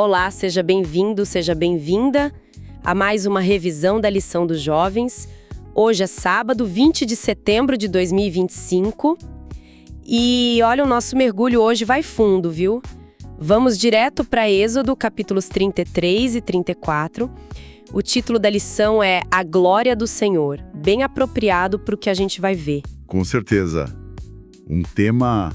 Olá, seja bem-vindo, seja bem-vinda a mais uma revisão da lição dos jovens. Hoje é sábado, 20 de setembro de 2025 e olha, o nosso mergulho hoje vai fundo, viu? Vamos direto para Êxodo, capítulos 33 e 34. O título da lição é A Glória do Senhor, bem apropriado para o que a gente vai ver. Com certeza. Um tema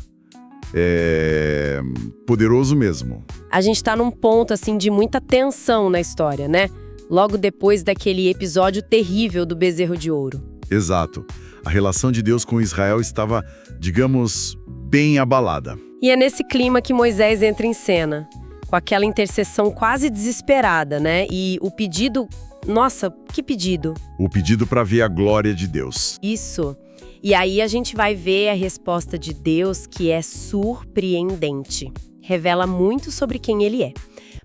poderoso mesmo. A gente está num ponto assim de muita tensão na história, né? Logo depois daquele episódio terrível do bezerro de ouro. Exato. A relação de Deus com Israel estava, digamos, bem abalada. E é nesse clima que Moisés entra em cena, com aquela intercessão quase desesperada, né? E o pedido... Nossa, que pedido! O pedido para ver a glória de Deus. Isso. E aí a gente vai ver a resposta de Deus, que é surpreendente. Revela muito sobre quem ele é.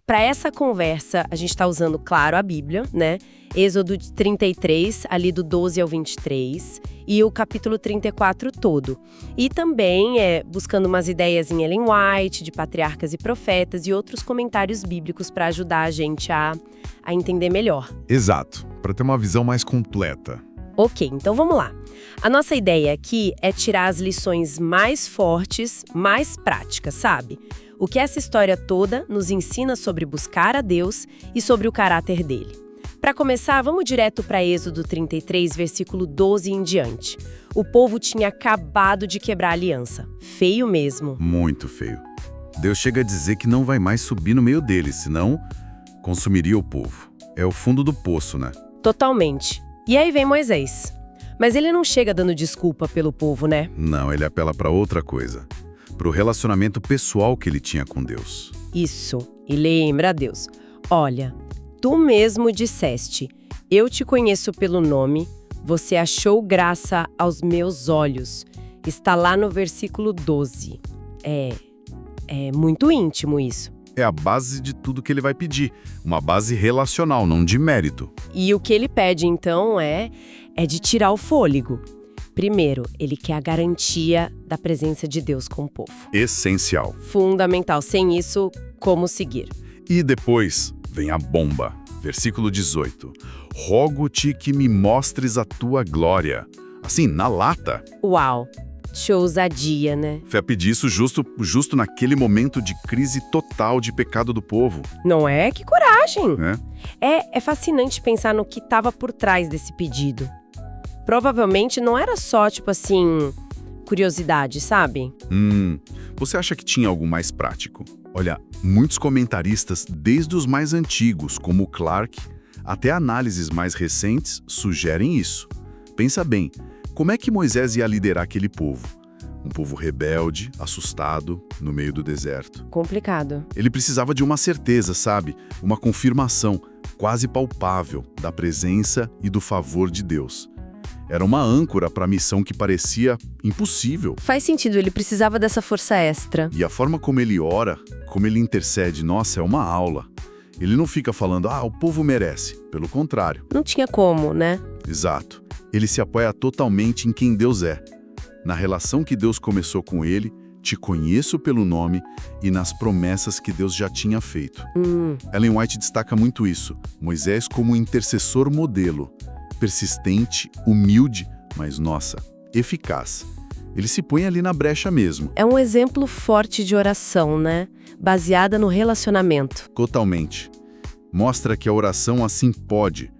Para essa conversa, a gente está usando, claro, a Bíblia, né? Êxodo 33, ali do 12 ao 23, e o capítulo 34 todo. E também buscando umas ideias em Ellen White, de patriarcas e profetas, e outros comentários bíblicos para ajudar a gente a entender melhor. Exato, para ter uma visão mais completa. Ok, então vamos lá. A nossa ideia aqui é tirar as lições mais fortes, mais práticas, sabe? O que essa história toda nos ensina sobre buscar a Deus e sobre o caráter dele. Para começar, vamos direto para Êxodo 33, versículo 12 em diante. O povo tinha acabado de quebrar a aliança. Feio mesmo. Muito feio. Deus chega a dizer que não vai mais subir no meio deles, senão consumiria o povo. É o fundo do poço, né? Totalmente. E aí vem Moisés. Mas ele não chega dando desculpa pelo povo, né? Não, ele apela para outra coisa. Para o relacionamento pessoal que ele tinha com Deus. Isso. E lembra a Deus. Olha, tu mesmo disseste, eu te conheço pelo nome, você achou graça aos meus olhos. Está lá no versículo 12. É muito íntimo isso. É a base de tudo que ele vai pedir. Uma base relacional, não de mérito. E o que ele pede, então, é de tirar o fôlego. Primeiro, ele quer a garantia da presença de Deus com o povo. Essencial. Fundamental. Sem isso, como seguir? E depois vem a bomba. Versículo 18. Rogo-te que me mostres a tua glória. Assim, na lata. Uau! Que ousadia, né? Foi a pedir isso justo naquele momento de crise total de pecado do povo. Não é? Que coragem! Né? É fascinante pensar no que estava por trás desse pedido. Provavelmente não era só, tipo assim, curiosidade, sabe? Você acha que tinha algo mais prático? Olha, muitos comentaristas, desde os mais antigos, como o Clarke, até análises mais recentes, sugerem isso. Pensa bem, como é que Moisés ia liderar aquele povo? Um povo rebelde, assustado, no meio do deserto. Complicado. Ele precisava de uma certeza, sabe? Uma confirmação, quase palpável, da presença e do favor de Deus. Era uma âncora para a missão que parecia impossível. Faz sentido, ele precisava dessa força extra. E a forma como ele ora, como ele intercede, nossa, é uma aula. Ele não fica falando, o povo merece. Pelo contrário. Não tinha como, né? Exato. Ele se apoia totalmente em quem Deus é. Na relação que Deus começou com ele, te conheço pelo nome, e nas promessas que Deus já tinha feito. Ellen White destaca muito isso. Moisés como um intercessor modelo. Persistente, humilde, mas, nossa, eficaz. Ele se põe ali na brecha mesmo. É um exemplo forte de oração, né? Baseada no relacionamento. Totalmente. Mostra que a oração assim pode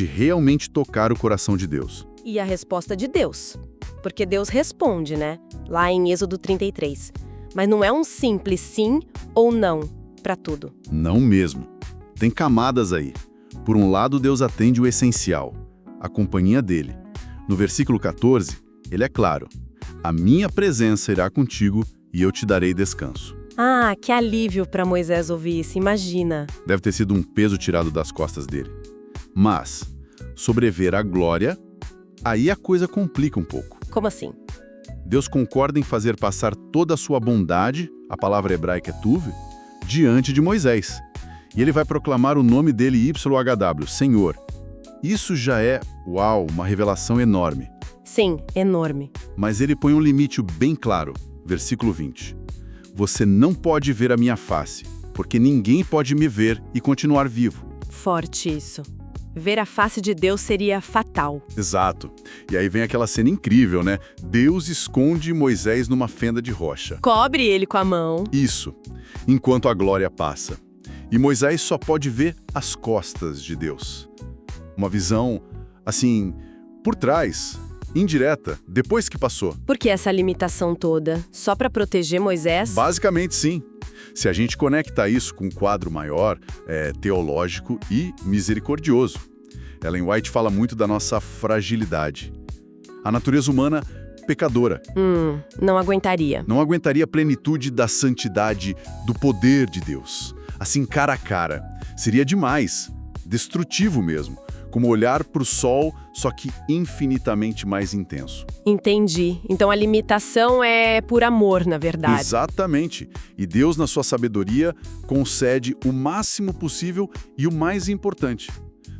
realmente tocar o coração de Deus. E a resposta de Deus. Porque Deus responde, né? Lá em Êxodo 33. Mas não é um simples sim ou não para tudo. Não mesmo. Tem camadas aí. Por um lado, Deus atende o essencial, a companhia dele. No versículo 14, ele é claro. A minha presença irá contigo e eu te darei descanso. Ah, que alívio para Moisés ouvir isso, imagina. Deve ter sido um peso tirado das costas dele. Mas, sobrever a glória, aí a coisa complica um pouco. Como assim? Deus concorda em fazer passar toda a sua bondade, a palavra hebraica é tuv, diante de Moisés. E ele vai proclamar o nome dele YHW, Senhor. Isso já é, uma revelação enorme. Sim, enorme. Mas ele põe um limite bem claro, versículo 20. Você não pode ver a minha face, porque ninguém pode me ver e continuar vivo. Forte isso. Ver a face de Deus seria fatal. Exato. E aí vem aquela cena incrível, né? Deus esconde Moisés numa fenda de rocha. Cobre ele com a mão. Isso, enquanto a glória passa. E Moisés só pode ver as costas de Deus. Uma visão, assim, por trás, indireta, depois que passou. Por que essa limitação toda? Só para proteger Moisés? Basicamente, sim. Se a gente conecta isso com um quadro maior, teológico e misericordioso. Ellen White fala muito da nossa fragilidade. A natureza humana pecadora. Não aguentaria. Não aguentaria a plenitude da santidade, do poder de Deus. Assim, cara a cara. Seria demais. Destrutivo mesmo. Como olhar para o sol, só que infinitamente mais intenso. Entendi. Então a limitação é por amor, na verdade. Exatamente. E Deus, na sua sabedoria, concede o máximo possível e o mais importante.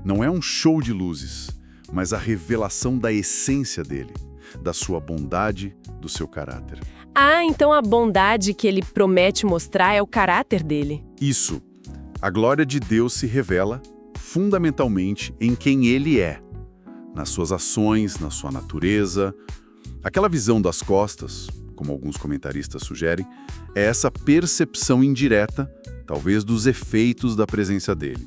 Não é um show de luzes, mas a revelação da essência dele, da sua bondade, do seu caráter. Ah, então a bondade que ele promete mostrar é o caráter dele. Isso. A glória de Deus se revela fundamentalmente em quem ele é, nas suas ações, na sua natureza. Aquela visão das costas, como alguns comentaristas sugerem, é essa percepção indireta, talvez dos efeitos da presença dele.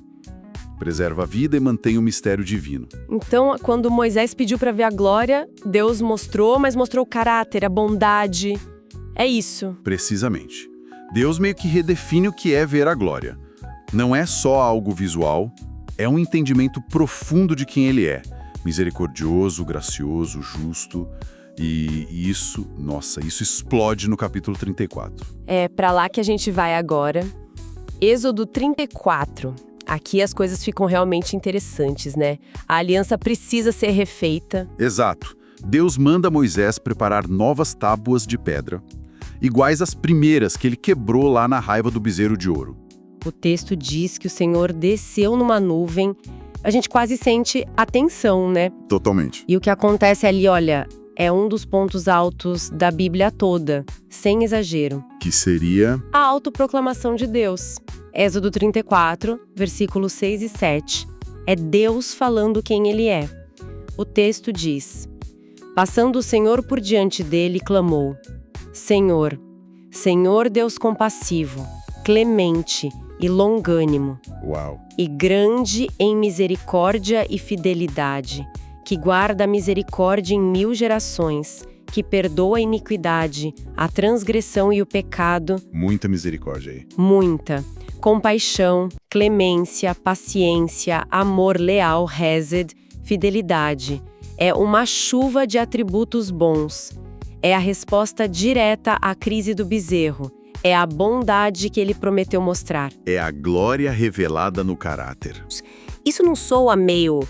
Preserva a vida e mantém o mistério divino. Então, quando Moisés pediu para ver a glória, Deus mostrou, mas mostrou o caráter, a bondade. É isso. Precisamente. Deus meio que redefine o que é ver a glória. Não é só algo visual, é um entendimento profundo de quem ele é. Misericordioso, gracioso, justo. E isso explode no capítulo 34. É para lá que a gente vai agora. Êxodo 34. Aqui as coisas ficam realmente interessantes, né? A aliança precisa ser refeita. Exato. Deus manda Moisés preparar novas tábuas de pedra, iguais às primeiras que ele quebrou lá na raiva do bezerro de ouro. O texto diz que o Senhor desceu numa nuvem. A gente quase sente a tensão, né? Totalmente. E o que acontece ali, olha, é um dos pontos altos da Bíblia toda, sem exagero. Que seria? A autoproclamação de Deus. Êxodo 34, versículos 6 e 7. É Deus falando quem ele é. O texto diz: passando o Senhor por diante dele, clamou: Senhor, Senhor Deus compassivo, clemente e longânimo, Uau. e grande em misericórdia e fidelidade, que guarda a misericórdia em 1000 gerações, que perdoa a iniquidade, a transgressão e o pecado. Muita misericórdia aí. Muita. Compaixão, clemência, paciência, amor leal, hesed, fidelidade. É uma chuva de atributos bons. É a resposta direta à crise do bezerro. É a bondade que ele prometeu mostrar. É a glória revelada no caráter. Isso não soa meio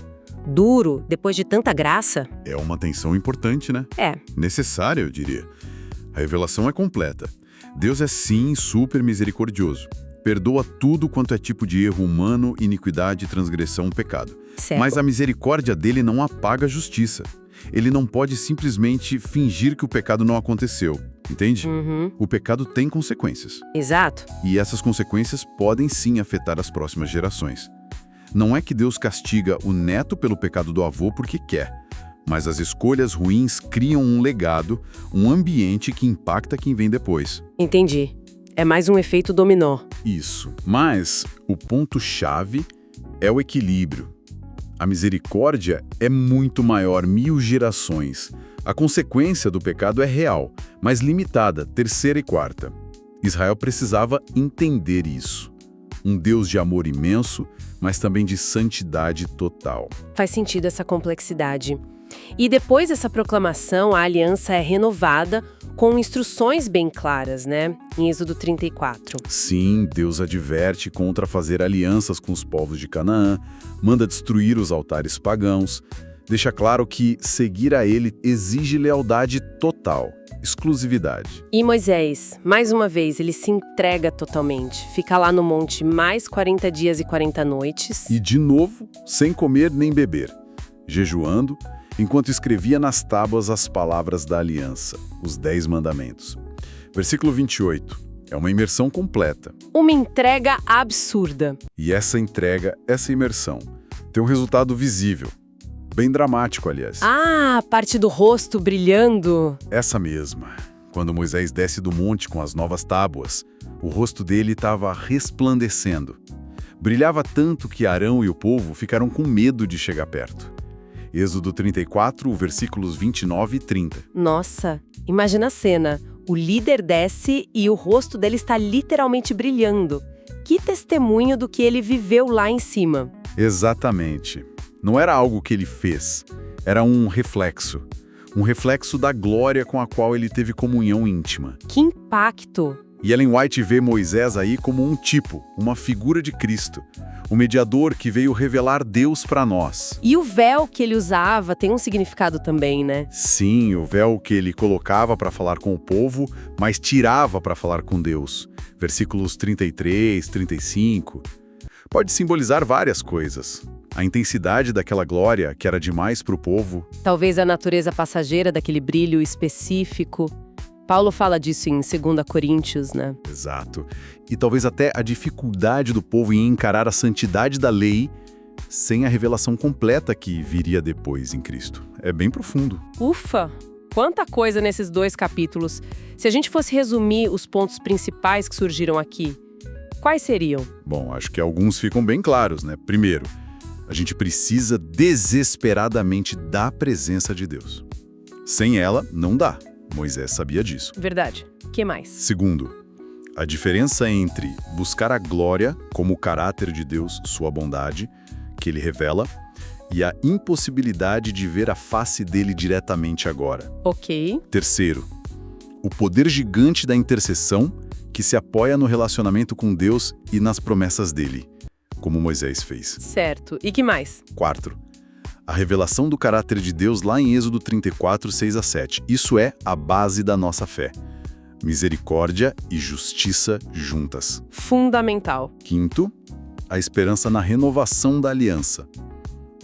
duro depois de tanta graça? É uma tensão importante, né? É. Necessária, eu diria. A revelação é completa. Deus é sim super misericordioso. Perdoa tudo quanto é tipo de erro humano, iniquidade, transgressão, pecado. Certo. Mas a misericórdia dele não apaga a justiça. Ele não pode simplesmente fingir que o pecado não aconteceu. Entende? O pecado tem consequências. Exato. E essas consequências podem sim afetar as próximas gerações. Não é que Deus castiga o neto pelo pecado do avô porque quer, mas as escolhas ruins criam um legado, um ambiente que impacta quem vem depois. Entendi. É mais um efeito dominó. Isso. Mas o ponto-chave é o equilíbrio. A misericórdia é muito maior, 1000 gerações. A consequência do pecado é real, mas limitada, terceira e quarta. Israel precisava entender isso. Um Deus de amor imenso, mas também de santidade total. Faz sentido essa complexidade. E depois dessa proclamação, a aliança é renovada com instruções bem claras, né? Em Êxodo 34. Sim, Deus adverte contra fazer alianças com os povos de Canaã, manda destruir os altares pagãos, deixa claro que seguir a ele exige lealdade total, exclusividade. E Moisés, mais uma vez, ele se entrega totalmente. Fica lá no monte mais 40 dias e 40 noites. E de novo, sem comer nem beber, jejuando, enquanto escrevia nas tábuas as palavras da aliança, os 10 mandamentos. Versículo 28. É uma imersão completa. Uma entrega absurda. E essa entrega, essa imersão, tem um resultado visível. Bem dramático, aliás. Ah, a parte do rosto brilhando. Essa mesma. Quando Moisés desce do monte com as novas tábuas, o rosto dele estava resplandecendo. Brilhava tanto que Arão e o povo ficaram com medo de chegar perto. Êxodo 34, versículos 29 e 30. Nossa, imagina a cena. O líder desce e o rosto dele está literalmente brilhando. Que testemunho do que ele viveu lá em cima. Exatamente. Não era algo que ele fez, era um reflexo. Um reflexo da glória com a qual ele teve comunhão íntima. Que impacto! E Ellen White vê Moisés aí como um tipo, uma figura de Cristo. O mediador que veio revelar Deus para nós. E o véu que ele usava tem um significado também, né? Sim, o véu que ele colocava para falar com o povo, mas tirava para falar com Deus. Versículos 33, 35. Pode simbolizar várias coisas. A intensidade daquela glória, que era demais para o povo. Talvez a natureza passageira daquele brilho específico. Paulo fala disso em 2 Coríntios, né? Exato. E talvez até a dificuldade do povo em encarar a santidade da lei sem a revelação completa que viria depois em Cristo. É bem profundo. Ufa! Quanta coisa nesses 2 capítulos. Se a gente fosse resumir os pontos principais que surgiram aqui, quais seriam? Bom, acho que alguns ficam bem claros, né? Primeiro, a gente precisa desesperadamente da presença de Deus. Sem ela, não dá. Moisés sabia disso. Verdade. O que mais? Segundo, a diferença entre buscar a glória como o caráter de Deus, sua bondade, que ele revela, e a impossibilidade de ver a face dele diretamente agora. Ok. Terceiro, o poder gigante da intercessão que se apoia no relacionamento com Deus e nas promessas dele, como Moisés fez. Certo. E que mais? Quarto, a revelação do caráter de Deus lá em Êxodo 34, 6 a 7. Isso é a base da nossa fé. Misericórdia e justiça juntas. Fundamental. Quinto, a esperança na renovação da aliança.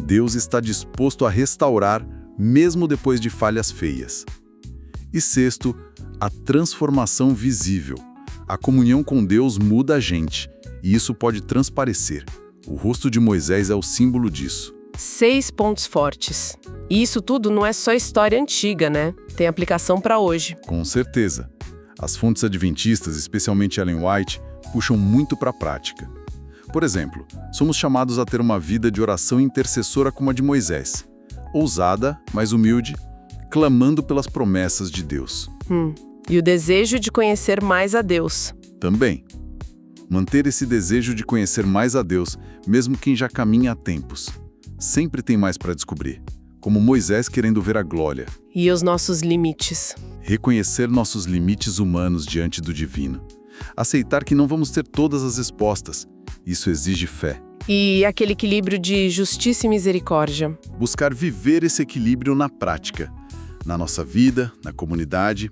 Deus está disposto a restaurar, mesmo depois de falhas feias. E sexto, a transformação visível. A comunhão com Deus muda a gente, e isso pode transparecer. O rosto de Moisés é o símbolo disso. 6 pontos fortes. E isso tudo não é só história antiga, né? Tem aplicação para hoje. Com certeza. As fontes adventistas, especialmente Ellen White, puxam muito para a prática. Por exemplo, somos chamados a ter uma vida de oração intercessora como a de Moisés. Ousada, mas humilde, clamando pelas promessas de Deus. E o desejo de conhecer mais a Deus. Também. Manter esse desejo de conhecer mais a Deus, mesmo quem já caminha há tempos. Sempre tem mais para descobrir, como Moisés querendo ver a glória. E os nossos limites. Reconhecer nossos limites humanos diante do divino. Aceitar que não vamos ter todas as respostas. Isso exige fé. E aquele equilíbrio de justiça e misericórdia. Buscar viver esse equilíbrio na prática, na nossa vida, na comunidade.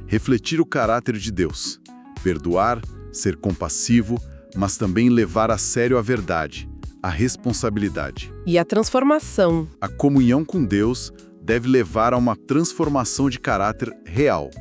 Refletir o caráter de Deus. Perdoar, ser compassivo, mas também levar a sério a verdade. A responsabilidade. E a transformação. A comunhão com Deus deve levar a uma transformação de caráter real,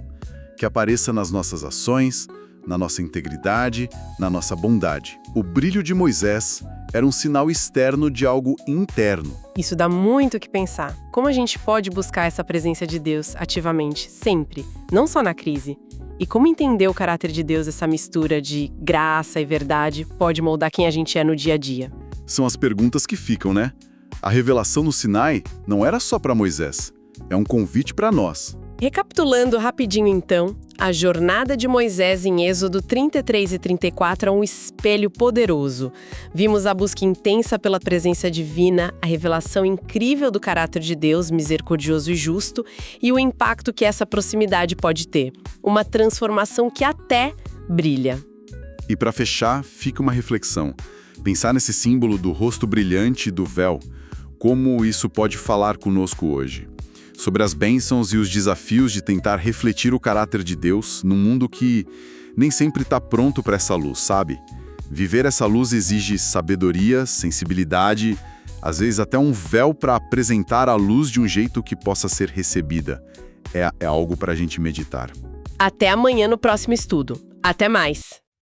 que apareça nas nossas ações, na nossa integridade, na nossa bondade. O brilho de Moisés era um sinal externo de algo interno. Isso dá muito o que pensar. Como a gente pode buscar essa presença de Deus ativamente, sempre, não só na crise? E como entender o caráter de Deus, essa mistura de graça e verdade, pode moldar quem a gente é no dia a dia? São as perguntas que ficam, né? A revelação no Sinai não era só para Moisés, é um convite para nós. Recapitulando rapidinho então, a jornada de Moisés em Êxodo 33 e 34 é um espelho poderoso. Vimos a busca intensa pela presença divina, a revelação incrível do caráter de Deus, misericordioso e justo, e o impacto que essa proximidade pode ter. Uma transformação que até brilha. E para fechar, fica uma reflexão. Pensar nesse símbolo do rosto brilhante e do véu, como isso pode falar conosco hoje. Sobre as bênçãos e os desafios de tentar refletir o caráter de Deus num mundo que nem sempre está pronto para essa luz, sabe? Viver essa luz exige sabedoria, sensibilidade, às vezes até um véu para apresentar a luz de um jeito que possa ser recebida. É algo para a gente meditar. Até amanhã no próximo estudo. Até mais!